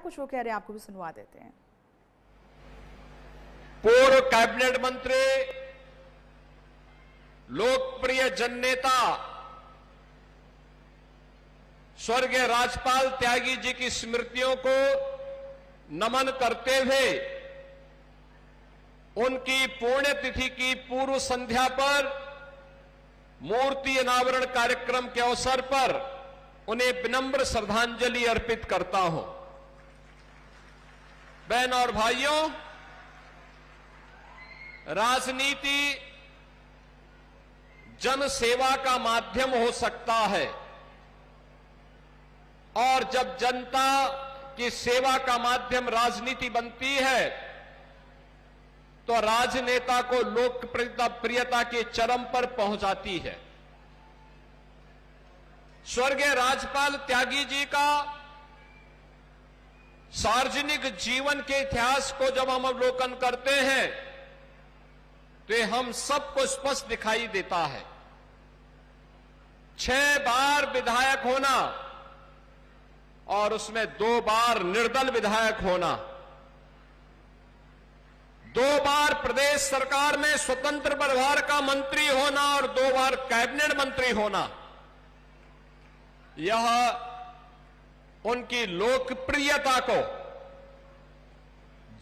कुछ वो कह रहे हैं, आपको भी सुनवा देते हैं। पूर्व कैबिनेट मंत्री, लोकप्रिय जननेता स्वर्गीय राजपाल त्यागी जी की स्मृतियों को नमन करते हुए उनकी पुण्यतिथि की पूर्व संध्या पर मूर्ति अनावरण कार्यक्रम के अवसर पर उन्हें विनम्र श्रद्धांजलि अर्पित करता हूं। बहन और भाइयों, राजनीति जन सेवा का माध्यम हो सकता है और जब जनता की सेवा का माध्यम राजनीति बनती है तो राजनेता को लोकप्रियता के चरम पर पहुंचाती है। स्वर्गीय राजपाल त्यागी जी का सार्वजनिक जीवन के इतिहास को जब हम अवलोकन करते हैं तो हम सबको स्पष्ट दिखाई देता है। 6 बार विधायक होना और उसमें 2 बार निर्दल विधायक होना, 2 बार प्रदेश सरकार में स्वतंत्र प्रभार का मंत्री होना और 2 बार कैबिनेट मंत्री होना, यह उनकी लोकप्रियता को,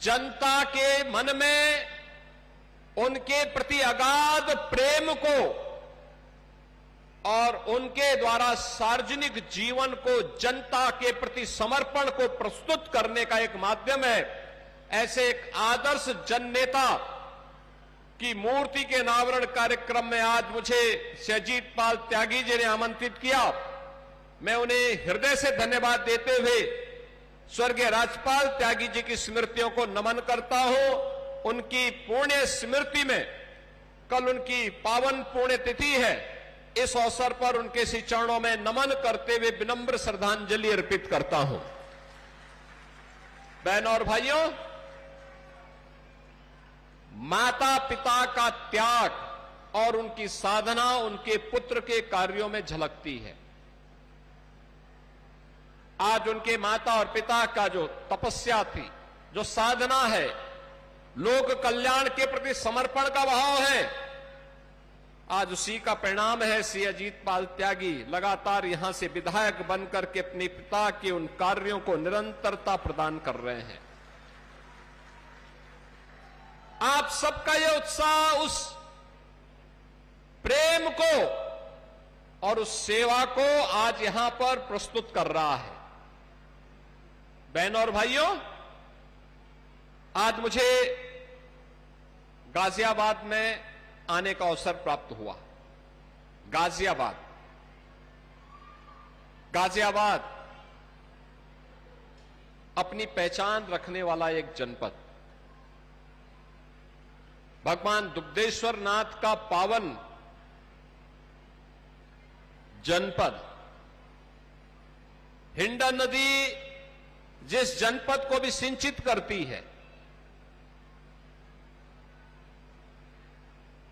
जनता के मन में उनके प्रति अगाध प्रेम को और उनके द्वारा सार्वजनिक जीवन को जनता के प्रति समर्पण को प्रस्तुत करने का एक माध्यम है। ऐसे एक आदर्श जननेता की मूर्ति के अनावरण कार्यक्रम में आज मुझे अजीत पाल त्यागी जी ने आमंत्रित किया। मैं उन्हें हृदय से धन्यवाद देते हुए स्वर्गीय राजपाल त्यागी जी की स्मृतियों को नमन करता हूं। उनकी पुण्य स्मृति में कल उनकी पावन पुण्यतिथि है। इस अवसर पर उनके श्री चरणों में नमन करते हुए विनम्र श्रद्धांजलि अर्पित करता हूं। बहनों और भाइयों, माता पिता का त्याग और उनकी साधना उनके पुत्र के कार्यों में झलकती है। आज उनके माता और पिता का जो तपस्या थी, जो साधना है, लोक कल्याण के प्रति समर्पण का भाव है, आज उसी का परिणाम है। श्री अजीत पाल त्यागी लगातार यहां से विधायक बनकर के अपने पिता के उन कार्यों को निरंतरता प्रदान कर रहे हैं। आप सबका यह उत्साह उस प्रेम को और उस सेवा को आज यहां पर प्रस्तुत कर रहा है। बहनों और भाइयों, आज मुझे गाजियाबाद में आने का अवसर प्राप्त हुआ। गाजियाबाद अपनी पहचान रखने वाला एक जनपद, भगवान दुग्धेश्वर नाथ का पावन जनपद, हिंडा नदी जिस जनपद को भी सिंचित करती है,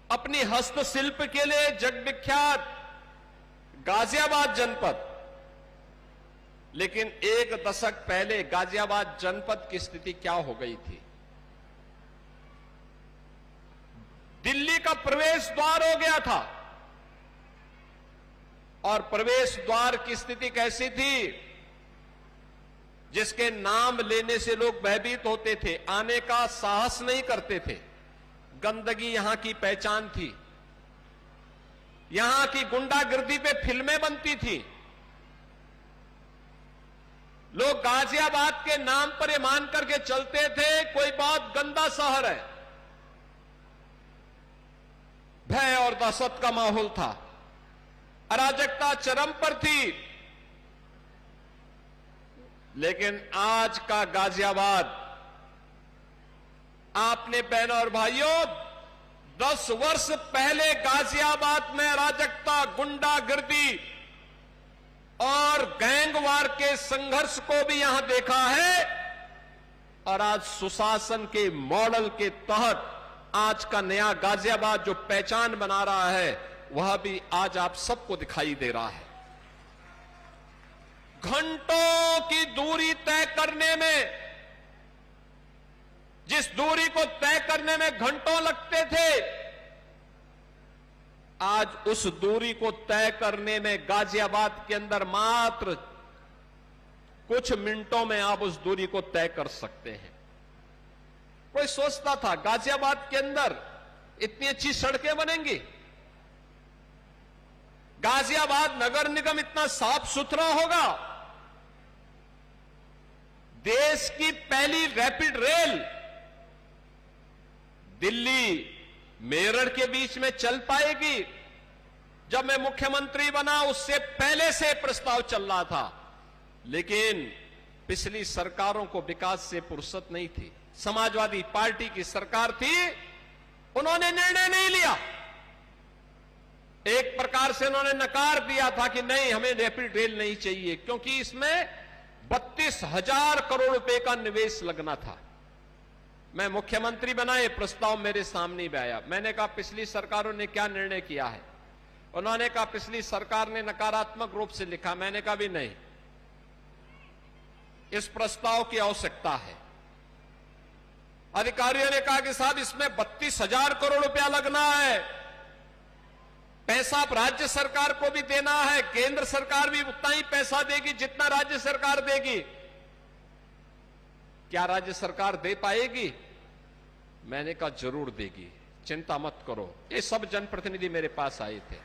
अपनी हस्तशिल्प के लिए जगविख्यात गाजियाबाद जनपद। लेकिन 1 दशक पहले गाजियाबाद जनपद की स्थिति क्या हो गई थी? दिल्ली का प्रवेश द्वार हो गया था। और प्रवेश द्वार की स्थिति कैसी थी? जिसके नाम लेने से लोग भयभीत होते थे, आने का साहस नहीं करते थे। गंदगी यहां की पहचान थी। यहां की गुंडागर्दी पे फिल्में बनती थी। लोग गाजियाबाद के नाम पर ये मान करके चलते थे कोई बहुत गंदा शहर है। भय और दहशत का माहौल था, अराजकता चरम पर थी। लेकिन आज का गाजियाबाद, आपने बहनों और भाइयों, 10 वर्ष पहले गाजियाबाद में अराजकता, गुंडागर्दी और गैंगवार के संघर्ष को भी यहां देखा है। और आज सुशासन के मॉडल के तहत आज का नया गाजियाबाद जो पहचान बना रहा है, वह भी आज आप सबको दिखाई दे रहा है। घंटों की दूरी तय करने में, जिस दूरी को तय करने में घंटों लगते थे, आज उस दूरी को तय करने में गाजियाबाद के अंदर मात्र कुछ मिनटों में आप उस दूरी को तय कर सकते हैं। कोई सोचता था गाजियाबाद के अंदर इतनी अच्छी सड़कें बनेंगी, गाजियाबाद नगर निगम इतना साफ सुथरा होगा, देश की पहली रैपिड रेल दिल्ली मेरठ के बीच में चल पाएगी। जब मैं मुख्यमंत्री बना उससे पहले से प्रस्ताव चल रहा था, लेकिन पिछली सरकारों को विकास से फुर्सत नहीं थी। समाजवादी पार्टी की सरकार थी, उन्होंने निर्णय नहीं लिया। एक प्रकार से उन्होंने नकार दिया था कि नहीं, हमें रैपिड रेल नहीं चाहिए, क्योंकि इसमें 32,000 करोड़ रुपए का निवेश लगना था। मैं मुख्यमंत्री बना, ये प्रस्ताव मेरे सामने भी आया। मैंने कहा पिछली सरकारों ने क्या निर्णय किया है? उन्होंने कहा पिछली सरकार ने नकारात्मक रूप से लिखा। मैंने कहा भी नहीं, इस प्रस्ताव की आवश्यकता है। अधिकारियों ने कहा कि साहब इसमें 32,000 करोड़ रुपया लगना है, पैसा राज्य सरकार को भी देना है, केंद्र सरकार भी उतना ही पैसा देगी जितना राज्य सरकार देगी। क्या राज्य सरकार दे पाएगी? मैंने कहा जरूर देगी, चिंता मत करो। ये सब जनप्रतिनिधि मेरे पास आए थे।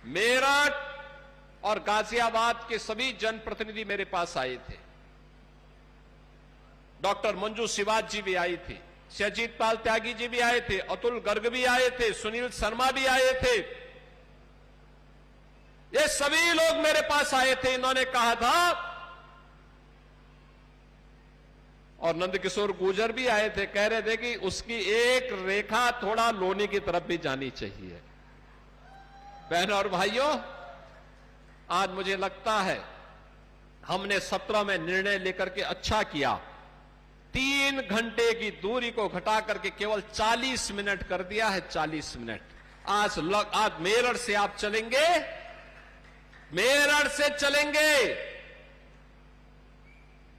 मेरठ और गाजियाबाद के सभी जनप्रतिनिधि मेरे पास आए थे। डॉक्टर मंजू शिवाज जी भी आई थी, शहजीत पाल त्यागी जी भी आए थे, अतुल गर्ग भी आए थे, सुनील शर्मा भी आए थे। ये सभी लोग मेरे पास आए थे। इन्होंने कहा था, और नंदकिशोर गुर्जर भी आए थे, कह रहे थे कि उसकी एक रेखा थोड़ा लोनी की तरफ भी जानी चाहिए। बहनों और भाइयों, आज मुझे लगता है हमने 17 में निर्णय लेकर के अच्छा किया। 3 घंटे की दूरी को घटा करके केवल 40 मिनट कर दिया है। 40 मिनट। आज मेरठ से आप चलेंगे, मेरठ से चलेंगे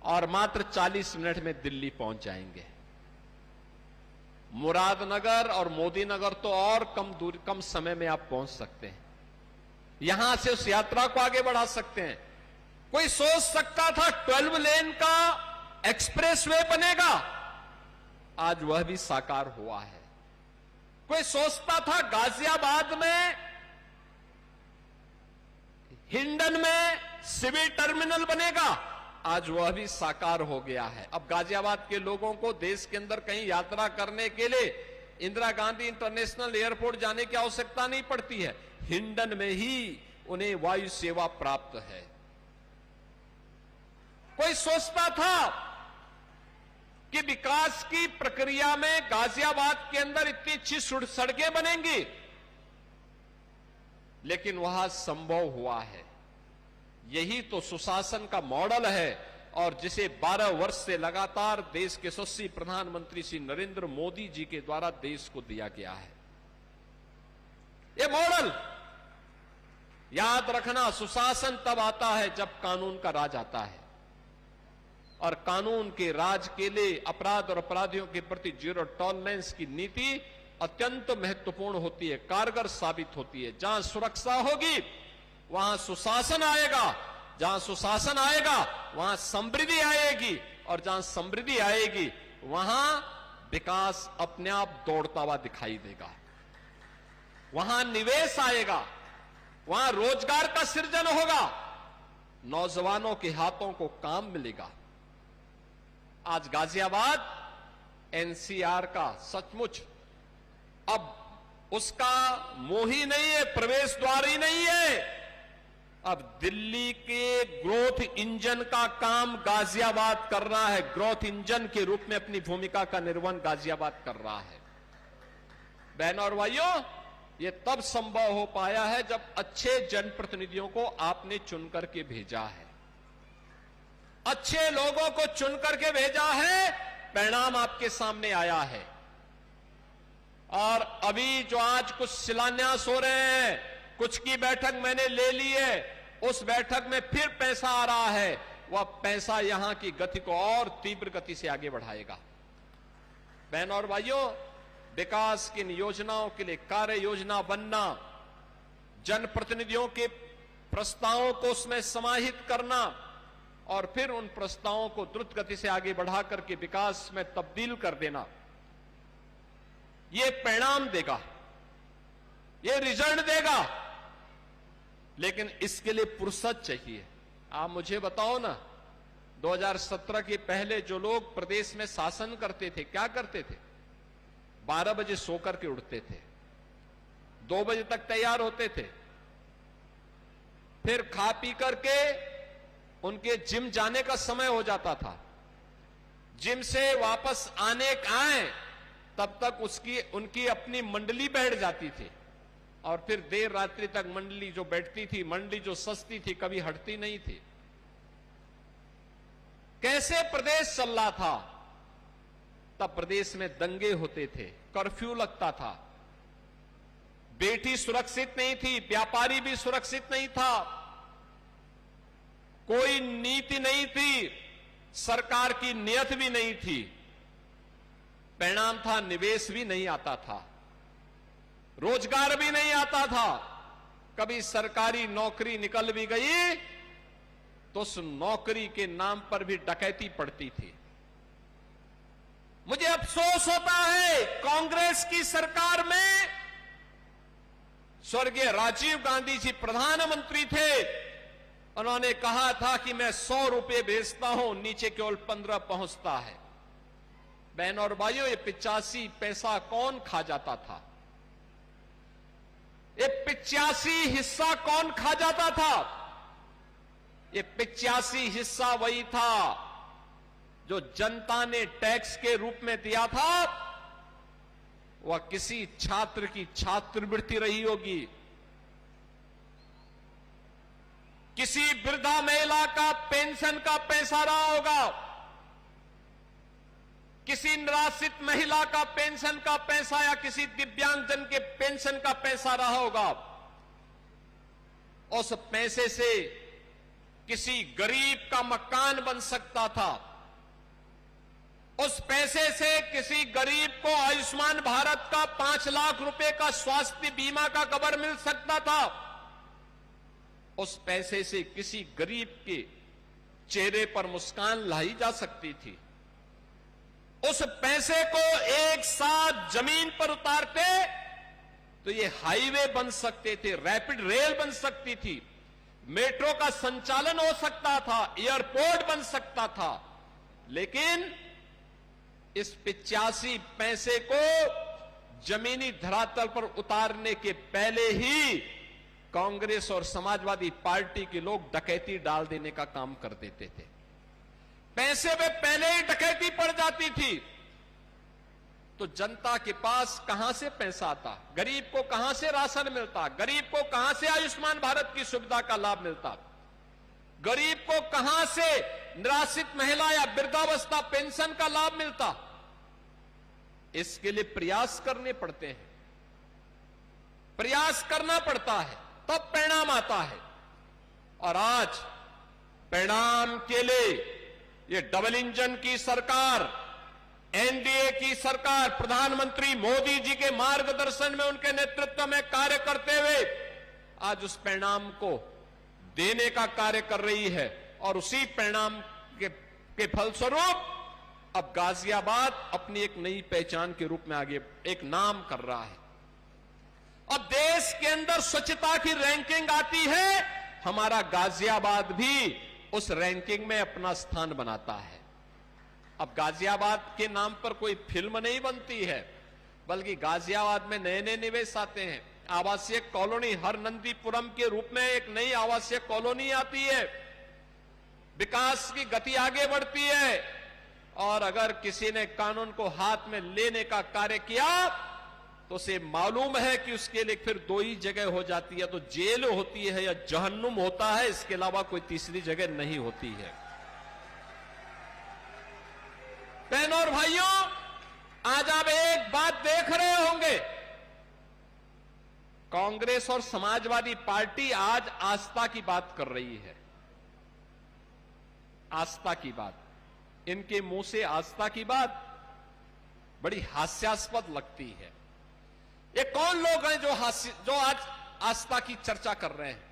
और मात्र 40 मिनट में दिल्ली पहुंच जाएंगे। मुरादनगर और मोदीनगर तो और कम समय में आप पहुंच सकते हैं। यहां से उस यात्रा को आगे बढ़ा सकते हैं। कोई सोच सकता था 12 लेन का एक्सप्रेसवे बनेगा, आज वह भी साकार हुआ है। कोई सोचता था गाजियाबाद में, हिंडन में सिविल टर्मिनल बनेगा, आज वह भी साकार हो गया है। अब गाजियाबाद के लोगों को देश के अंदर कहीं यात्रा करने के लिए इंदिरा गांधी इंटरनेशनल एयरपोर्ट जाने की आवश्यकता नहीं पड़ती है। हिंडन में ही उन्हें वायु सेवा प्राप्त है। कोई सोचता था कि विकास की प्रक्रिया में गाजियाबाद के अंदर इतनी अच्छी सड़कें बनेंगी, लेकिन वह संभव हुआ है। यही तो सुशासन का मॉडल है, और जिसे 12 वर्ष से लगातार देश के यशस्वी प्रधानमंत्री श्री नरेंद्र मोदी जी के द्वारा देश को दिया गया है। यह मॉडल याद रखना, सुशासन तब आता है जब कानून का राज आता है, और कानून के राज के लिए अपराध और अपराधियों के प्रति जीरो टॉलरेंस की नीति अत्यंत महत्वपूर्ण होती है, कारगर साबित होती है। जहां सुरक्षा होगी वहां सुशासन आएगा, जहां सुशासन आएगा वहां समृद्धि आएगी, और जहां समृद्धि आएगी वहां विकास अपने आप दौड़ता हुआ दिखाई देगा। वहां निवेश आएगा, वहां रोजगार का सृजन होगा, नौजवानों के हाथों को काम मिलेगा। आज गाजियाबाद एनसीआर का सचमुच अब उसका मुंह ही नहीं है, प्रवेश द्वार ही नहीं है। अब दिल्ली के ग्रोथ इंजन का काम गाजियाबाद कर रहा है। ग्रोथ इंजन के रूप में अपनी भूमिका का निर्वहन गाजियाबाद कर रहा है। बहनों और भाइयों, यह तब संभव हो पाया है जब अच्छे जनप्रतिनिधियों को आपने चुनकर के भेजा है, अच्छे लोगों को चुनकर के भेजा है, परिणाम आपके सामने आया है। और अभी जो आज कुछ शिलान्यास हो रहे हैं, कुछ की बैठक मैंने ले ली है, उस बैठक में फिर पैसा आ रहा है, वह पैसा यहां की गति को और तीव्र गति से आगे बढ़ाएगा। बहनों और भाइयों, विकास की इन योजनाओं के लिए कार्य योजना बनना, जनप्रतिनिधियों के प्रस्तावों को उसमें समाहित करना और फिर उन प्रस्तावों को द्रुत गति से आगे बढ़ा करके विकास में तब्दील कर देना, यह परिणाम देगा, यह रिजल्ट देगा। लेकिन इसके लिए फुर्सत चाहिए। आप मुझे बताओ ना, 2017 के पहले जो लोग प्रदेश में शासन करते थे क्या करते थे? 12 बजे सोकर के उठते थे, 2 बजे तक तैयार होते थे, फिर खा पी करके उनके जिम जाने का समय हो जाता था। जिम से वापस आए तब तक उनकी अपनी मंडली बैठ जाती थी और फिर देर रात्रि तक मंडली जो बैठती थी, मंडली जो सस्ती थी, कभी हटती नहीं थी। कैसे प्रदेश चल रहा था? तब प्रदेश में दंगे होते थे, कर्फ्यू लगता था, बेटी सुरक्षित नहीं थी, व्यापारी भी सुरक्षित नहीं था, कोई नीति नहीं थी, सरकार की नियत भी नहीं थी। परिणाम था निवेश भी नहीं आता था, रोजगार भी नहीं आता था। कभी सरकारी नौकरी निकल भी गई तो उस नौकरी के नाम पर भी डकैती पड़ती थी। मुझे अफसोस होता है, कांग्रेस की सरकार में स्वर्गीय राजीव गांधी जी प्रधानमंत्री थे, उन्होंने कहा था कि मैं 100 रुपए भेजता हूं, नीचे केवल 15 पहुंचता है। बहनों और भाइयों, ये 85 पैसा कौन खा जाता था? ये 85 हिस्सा कौन खा जाता था? ये 85 हिस्सा वही था जो जनता ने टैक्स के रूप में दिया था। वह किसी छात्र की छात्रवृत्ति रही होगी, किसी वृद्धा महिला का पेंशन का पैसा रहा होगा, किसी निराश्रित महिला का पेंशन का पैसा या किसी दिव्यांगजन के पेंशन का पैसा रहा होगा। उस पैसे से किसी गरीब का मकान बन सकता था, उस पैसे से किसी गरीब को आयुष्मान भारत का 5 लाख रुपए का स्वास्थ्य बीमा का कवर मिल सकता था, उस पैसे से किसी गरीब के चेहरे पर मुस्कान लाई जा सकती थी। उस पैसे को एक साथ जमीन पर उतारते तो ये हाईवे बन सकते थे, रैपिड रेल बन सकती थी, मेट्रो का संचालन हो सकता था, एयरपोर्ट बन सकता था। लेकिन इस 85 पैसे को जमीनी धरातल पर उतारने के पहले ही कांग्रेस और समाजवादी पार्टी के लोग डकैती डाल देने का काम कर देते थे। पैसे में पहले ही डकैती पड़ जाती थी तो जनता के पास कहां से पैसा आता? गरीब को कहां से राशन मिलता? गरीब को कहां से आयुष्मान भारत की सुविधा का लाभ मिलता? गरीब को कहां से निराश्रित महिला या वृद्धावस्था पेंशन का लाभ मिलता? इसके लिए प्रयास करने पड़ते हैं, प्रयास करना पड़ता है, तब परिणाम आता है। और आज परिणाम के लिए ये डबल इंजन की सरकार, एनडीए की सरकार, प्रधानमंत्री मोदी जी के मार्गदर्शन में, उनके नेतृत्व में कार्य करते हुए आज उस परिणाम को देने का कार्य कर रही है। और उसी परिणाम के फलस्वरूप अब गाजियाबाद अपनी एक नई पहचान के रूप में आगे एक नाम कर रहा है। अब देश के अंदर स्वच्छता की रैंकिंग आती है, हमारा गाजियाबाद भी उस रैंकिंग में अपना स्थान बनाता है। अब गाजियाबाद के नाम पर कोई फिल्म नहीं बनती है, बल्कि गाजियाबाद में नए नए निवेश आते हैं। आवासीय कॉलोनी हर नंदीपुरम के रूप में एक नई आवासीय कॉलोनी आती है, विकास की गति आगे बढ़ती है। और अगर किसी ने कानून को हाथ में लेने का कार्य किया तो उसे मालूम है कि उसके लिए फिर 2 ही जगह हो जाती है, तो जेल होती है या जहन्नुम होता है, इसके अलावा कोई तीसरी जगह नहीं होती है। बहनों और भाइयों, आज आप एक बात देख रहे होंगे, कांग्रेस और समाजवादी पार्टी आज आस्था की बात कर रही है। आस्था की बात, इनके मुंह से आस्था की बात बड़ी हास्यास्पद लगती है। ये कौन लोग हैं जो आज आस्था की चर्चा कर रहे हैं?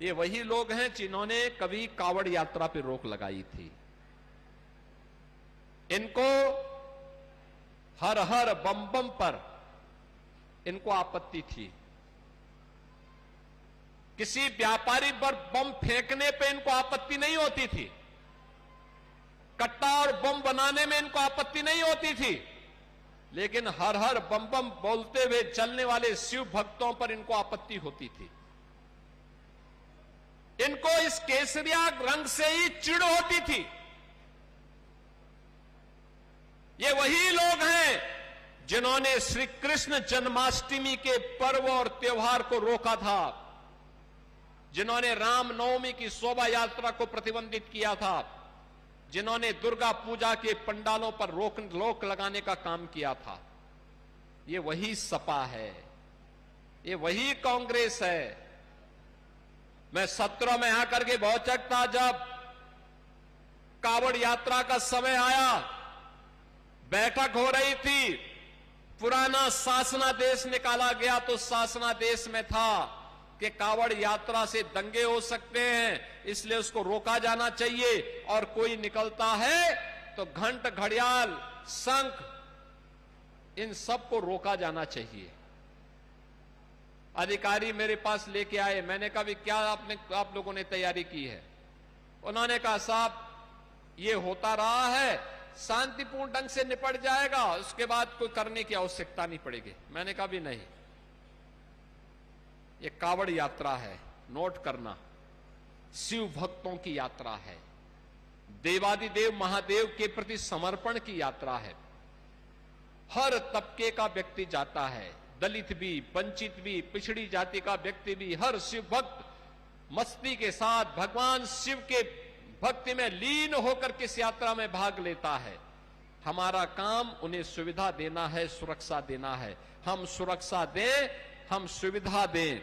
ये वही लोग हैं जिन्होंने कभी कावड़ यात्रा पर रोक लगाई थी। इनको हर हर बम बम पर इनको आपत्ति थी। किसी व्यापारी पर बम फेंकने पे इनको आपत्ति नहीं होती थी। कट्टा और बम बनाने में इनको आपत्ति नहीं होती थी। लेकिन हर हर बम बम बोलते हुए चलने वाले शिव भक्तों पर इनको आपत्ति होती थी। इनको इस केसरिया रंग से ही चिढ़ होती थी। ये वही लोग हैं जिन्होंने श्री कृष्ण जन्माष्टमी के पर्व और त्योहार को रोका था, जिन्होंने रामनवमी की शोभा यात्रा को प्रतिबंधित किया था, जिन्होंने दुर्गा पूजा के पंडालों पर रोक लगाने का काम किया था। ये वही सपा है, ये वही कांग्रेस है। मैं सत्र में आकर के बहुत चकता जब कावड़ यात्रा का समय आया, बैठक हो रही थी, पुराना शासनादेश निकाला गया तो शासनादेश में था कि कावड़ यात्रा से दंगे हो सकते हैं, इसलिए उसको रोका जाना चाहिए, और कोई निकलता है तो घंट घड़ियाल शंख इन सब को रोका जाना चाहिए। अधिकारी मेरे पास लेके आए, मैंने कहा भी क्या आप लोगों ने तैयारी की है? उन्होंने कहा साहब ये होता रहा है, शांतिपूर्ण ढंग से निपट जाएगा, उसके बाद कोई करने की आवश्यकता नहीं पड़ेगी। मैंने कहा भी नहीं, ये कावड़ यात्रा है, नोट करना, शिव भक्तों की यात्रा है, देवादिदेव महादेव के प्रति समर्पण की यात्रा है। हर तबके का व्यक्ति जाता है, दलित भी, वंचित भी, पिछड़ी जाति का व्यक्ति भी, हर शिव भक्त मस्ती के साथ भगवान शिव के भक्ति में लीन होकर किस यात्रा में भाग लेता है। हमारा काम उन्हें सुविधा देना है, सुरक्षा देना है। हम सुरक्षा दें, हम सुविधा दें,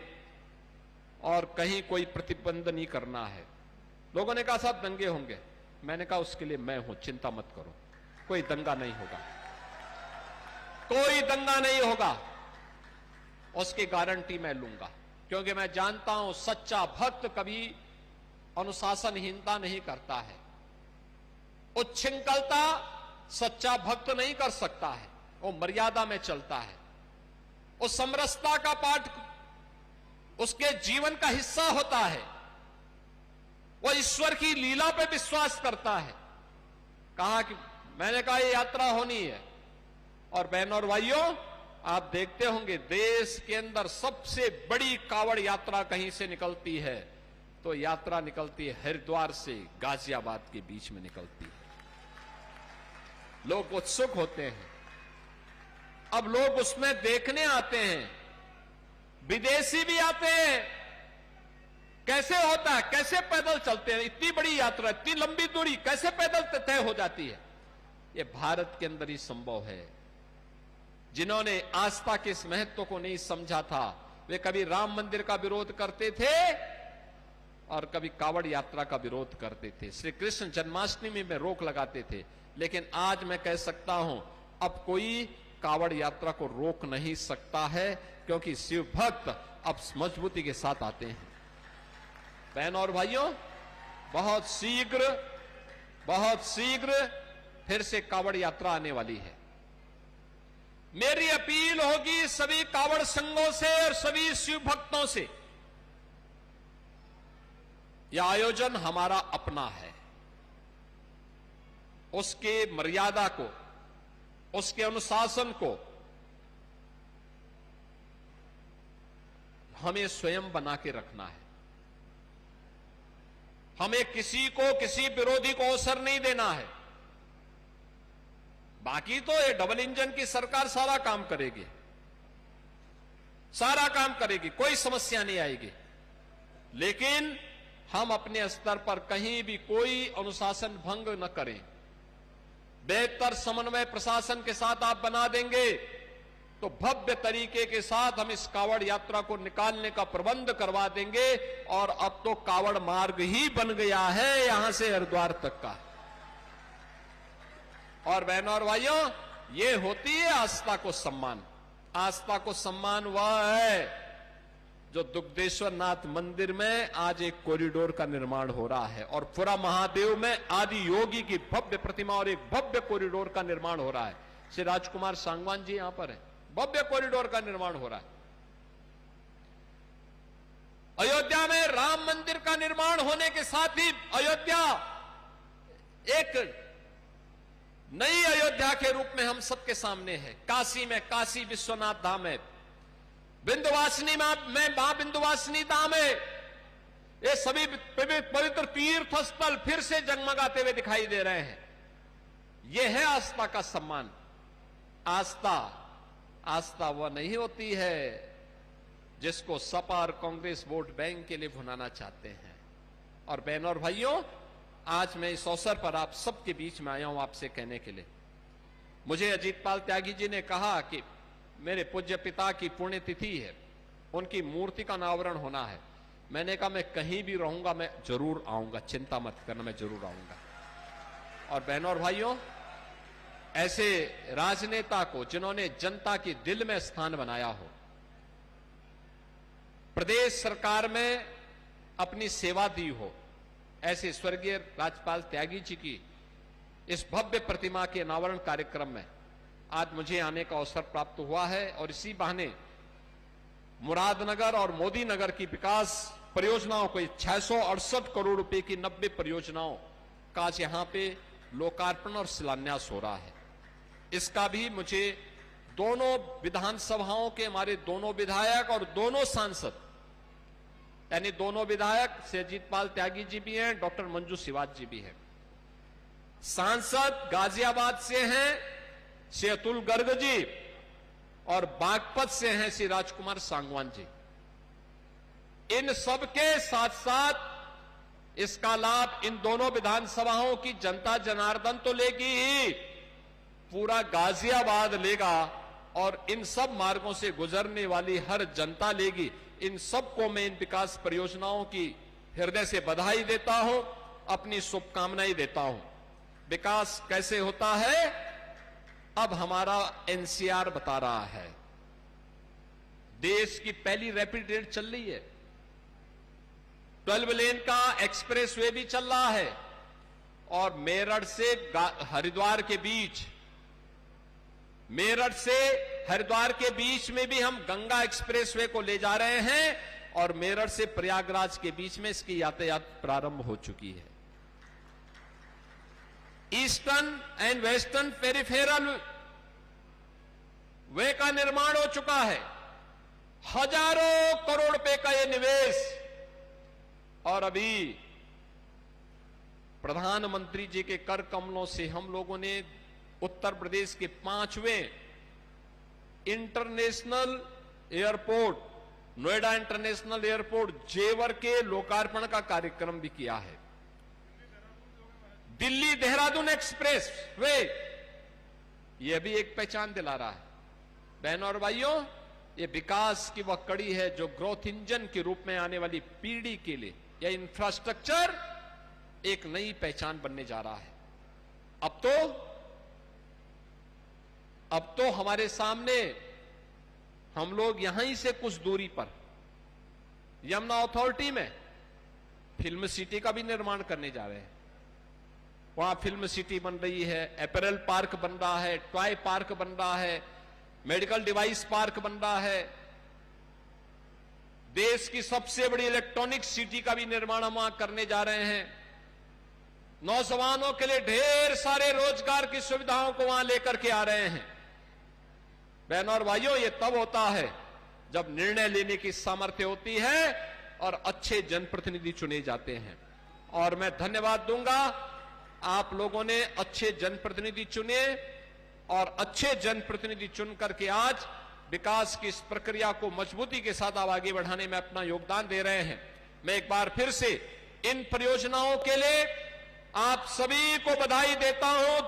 और कहीं कोई प्रतिबंध नहीं करना है। लोगों ने कहा साहब दंगे होंगे, मैंने कहा उसके लिए मैं हूं, चिंता मत करो, कोई दंगा नहीं होगा, कोई दंगा नहीं होगा, उसकी गारंटी मैं लूंगा, क्योंकि मैं जानता हूं सच्चा भक्त कभी अनुशासनहीनता नहीं करता है, उच्छृंखलता सच्चा भक्त नहीं कर सकता है, वो मर्यादा में चलता है, वो समरसता का पाठ उसके जीवन का हिस्सा होता है, वो ईश्वर की लीला पे विश्वास करता है। कहा कि मैंने कहा ये यात्रा होनी है, और बहनों और भाइयों आप देखते होंगे देश के अंदर सबसे बड़ी कावड़ यात्रा कहीं से निकलती है तो यात्रा निकलती है हरिद्वार से गाजियाबाद के बीच में निकलती है। लोग उत्सुक होते हैं, अब लोग उसमें देखने आते हैं, विदेशी भी आते हैं, कैसे होता है, कैसे पैदल चलते हैं, इतनी बड़ी यात्रा, इतनी लंबी दूरी कैसे पैदल तय हो जाती है। ये भारत के अंदर ही संभव है। जिन्होंने आस्था के इस महत्व को नहीं समझा था, वे कभी राम मंदिर का विरोध करते थे और कभी कावड़ यात्रा का विरोध करते थे, श्री कृष्ण जन्माष्टमी में रोक लगाते थे। लेकिन आज मैं कह सकता हूं अब कोई कावड़ यात्रा को रोक नहीं सकता है, क्योंकि शिव भक्त अब मजबूती के साथ आते हैं। बहनों और भाइयों, बहुत शीघ्र फिर से कावड़ यात्रा आने वाली है। मेरी अपील होगी सभी कावड़ संघों से और सभी शिव भक्तों से, यह आयोजन हमारा अपना है, उसके मर्यादा को, उसके अनुशासन को हमें स्वयं बना के रखना है। हमें किसी विरोधी को अवसर नहीं देना है। बाकी तो ये डबल इंजन की सरकार सारा काम करेगी, कोई समस्या नहीं आएगी। लेकिन हम अपने स्तर पर कहीं भी कोई अनुशासन भंग न करें। बेहतर समन्वय प्रशासन के साथ आप बना देंगे तो भव्य तरीके के साथ हम इस कावड़ यात्रा को निकालने का प्रबंध करवा देंगे। और अब तो कावड़ मार्ग ही बन गया है यहां से हरिद्वार तक का। और बहनों और भाइयों, ये होती है आस्था को सम्मान। आस्था को सम्मान वह है जो दुग्धेश्वर नाथ मंदिर में आज एक कॉरिडोर का निर्माण हो रहा है और पुरा महादेव में आदि योगी की भव्य प्रतिमा और एक भव्य कॉरिडोर का निर्माण हो रहा है। श्री राजकुमार सांगवान जी यहां पर है। भव्य कॉरिडोर का निर्माण हो रहा है। अयोध्या में राम मंदिर का निर्माण होने के साथ ही अयोध्या एक नई अयोध्या के रूप में हम सबके सामने है। काशी में काशी विश्वनाथ धाम है, विंध्यवासिनी में मां विंध्यवासिनी धाम है। ये सभी पवित्र तीर्थ स्थल फिर से जगमगाते हुए दिखाई दे रहे हैं। यह है आस्था का सम्मान। आस्था वह नहीं होती है जिसको सपा और कांग्रेस वोट बैंक के लिए भुनाना चाहते हैं। और बहनों और भाइयों, आज मैं इस अवसर पर आप सबके बीच में आया हूं आपसे कहने के लिए। मुझे अजीत पाल त्यागी जी ने कहा कि मेरे पूज्य पिता की पुण्यतिथि है, उनकी मूर्ति का अनावरण होना है। मैंने कहा मैं कहीं भी रहूंगा, मैं जरूर आऊंगा, चिंता मत करना, मैं जरूर आऊंगा। और बहनों और भाइयों, ऐसे राजनेता को जिन्होंने जनता के दिल में स्थान बनाया हो, प्रदेश सरकार में अपनी सेवा दी हो, ऐसे स्वर्गीय राजपाल त्यागी जी की इस भव्य प्रतिमा के अनावरण कार्यक्रम में आज मुझे आने का अवसर प्राप्त हुआ है। और इसी बहाने मुरादनगर और मोदी नगर की विकास परियोजनाओं को 668 करोड़ रुपए की 90 परियोजनाओं का आज यहां पे लोकार्पण और शिलान्यास हो रहा है। इसका भी मुझे दोनों विधानसभाओं के हमारे दोनों विधायक और दोनों सांसद, यानी दोनों विधायक श्री अजीत पाल त्यागी जी भी हैं, डॉक्टर मंजू सिवाच जी भी हैं। सांसद गाजियाबाद से हैं श्री अतुल गर्ग जी और बागपत से हैं श्री राजकुमार सांगवान जी। इन सबके साथ साथ इसका लाभ इन दोनों विधानसभाओं की जनता जनार्दन तो लेगी ही, पूरा गाजियाबाद लेगा और इन सब मार्गों से गुजरने वाली हर जनता लेगी। इन सबको मैं इन विकास परियोजनाओं की हृदय से बधाई देता हूं, अपनी शुभकामनाएं देता हूं। विकास कैसे होता है अब हमारा एनसीआर बता रहा है। देश की पहली रैपिड रेल चल रही है, 12 लेन का एक्सप्रेस वे भी चल रहा है और मेरठ से हरिद्वार के बीच, मेरठ से हरिद्वार के बीच में भी हम गंगा एक्सप्रेसवे को ले जा रहे हैं और मेरठ से प्रयागराज के बीच में इसकी यातायात प्रारंभ हो चुकी है। ईस्टर्न एंड वेस्टर्न पेरिफेरल वे का निर्माण हो चुका है। हजारों करोड़ रुपए का यह निवेश। और अभी प्रधानमंत्री जी के कर कमलों से हम लोगों ने उत्तर प्रदेश के 5वें international airport, Noida international airport Jewar के लोकार्पण का कार्यक्रम भी किया है। दिल्ली देहरादून एक्सप्रेस वे, यह भी एक पहचान दिला रहा है। बहनों और भाइयों, यह विकास की वह कड़ी है जो ग्रोथ इंजन के रूप में आने वाली पीढ़ी के लिए यह इंफ्रास्ट्रक्चर एक नई पहचान बनने जा रहा है। अब तो हमारे सामने हम लोग यहां ही से कुछ दूरी पर यमुना अथॉरिटी में फिल्म सिटी का भी निर्माण करने जा रहे हैं। वहां फिल्म सिटी बन रही है, अपैरल पार्क बन रहा है, टॉय पार्क बन रहा है, मेडिकल डिवाइस पार्क बन रहा है। देश की सबसे बड़ी इलेक्ट्रॉनिक सिटी का भी निर्माण हम वहां करने जा रहे हैं। नौजवानों के लिए ढेर सारे रोजगार की सुविधाओं को वहां लेकर के आ रहे हैं। बहनों और भाइयों, यह तब होता है जब निर्णय लेने की सामर्थ्य होती है और अच्छे जनप्रतिनिधि चुने जाते हैं। और मैं धन्यवाद दूंगा, आप लोगों ने अच्छे जनप्रतिनिधि चुने और अच्छे जनप्रतिनिधि चुन करके आज विकास की इस प्रक्रिया को मजबूती के साथ आप आगे बढ़ाने में अपना योगदान दे रहे हैं। मैं एक बार फिर से इन परियोजनाओं के लिए आप सभी को बधाई देता हूं।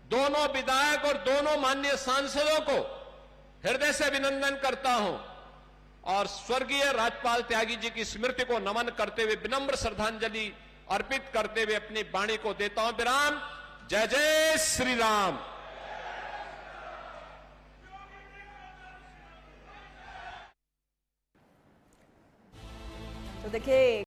दोनों विधायक और दोनों माननीय सांसदों को हृदय से अभिनंदन करता हूं और स्वर्गीय राजपाल त्यागी जी की स्मृति को नमन करते हुए विनम्र श्रद्धांजलि अर्पित करते हुए अपनी वाणी को देता हूं विराम। जय जय श्री राम। तो देखिए